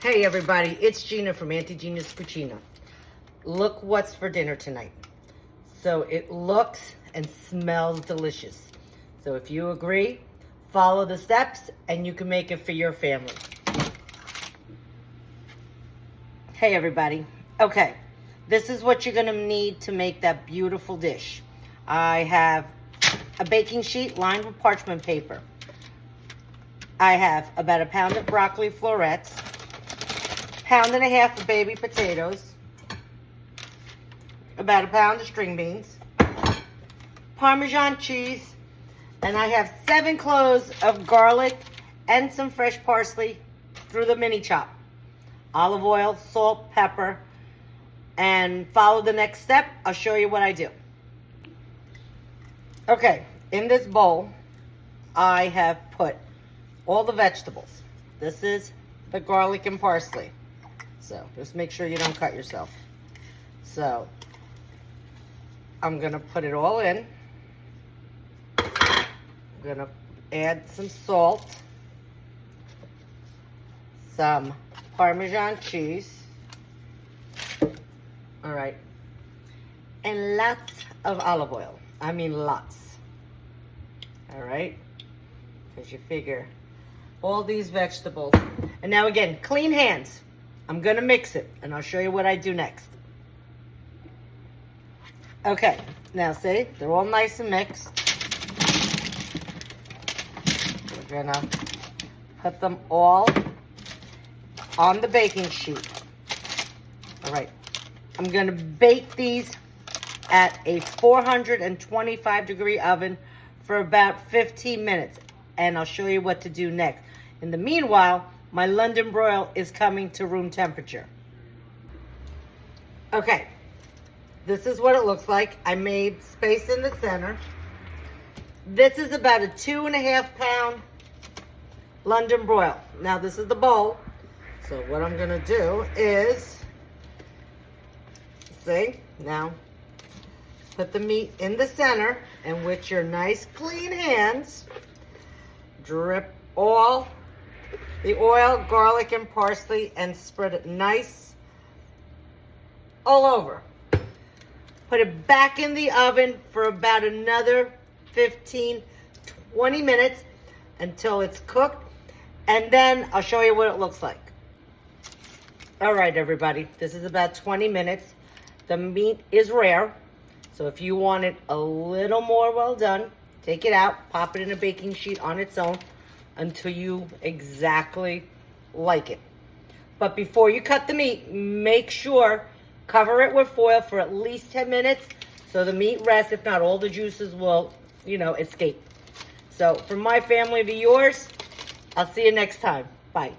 Hey everybody, it's Gina from AuntieGinasCucina. Look what's for dinner tonight. So it looks and smells delicious. So if you agree, follow the steps and you can make it for your family. Hey everybody. Okay, this is what you're gonna need to make that beautiful dish. I have a baking sheet lined with parchment paper. I have about a pound of broccoli florets, pound and a half of baby potatoes, about a pound of string beans, Parmesan cheese, and I have 7 cloves of garlic and some fresh parsley through the mini chop. Olive oil, salt, pepper, and follow the next step. I'll show you what I do. Okay, in this bowl, I have put all the vegetables. This is the garlic and parsley. So just make sure you don't cut yourself. So I'm gonna put it all in. I'm gonna add some salt, some Parmesan cheese, all right, and lots of olive oil. I mean lots, all right, because you figure all these vegetables. And now again, clean hands. I'm gonna mix it and I'll show you what I do next. Okay, now see, they're all nice and mixed. We're gonna put them all on the baking sheet. All right, I'm gonna bake these at a 425-degree oven for about 15 minutes. And I'll show you what to do next. In the meanwhile, my London Broil is coming to room temperature. Okay, this is what it looks like. I made space in the center. This is about a 2.5 pound London Broil. Now this is the bowl. So what I'm gonna do is, see, now put the meat in the center and with your nice clean hands, drip all the oil, garlic, and parsley and spread it nice all over. Put it back in the oven for about another 15-20 minutes until it's cooked, and then I'll show you what it looks like. All right, everybody, this is about 20 minutes. The meat is rare, so if you want it a little more well done, take it out, pop it in a baking sheet on its own until you exactly like it. But before you cut the meat, make sure, cover it with foil for at least 10 minutes so the meat rests. If not, all the juices will, escape. So from my family to yours, I'll see you next time. Bye.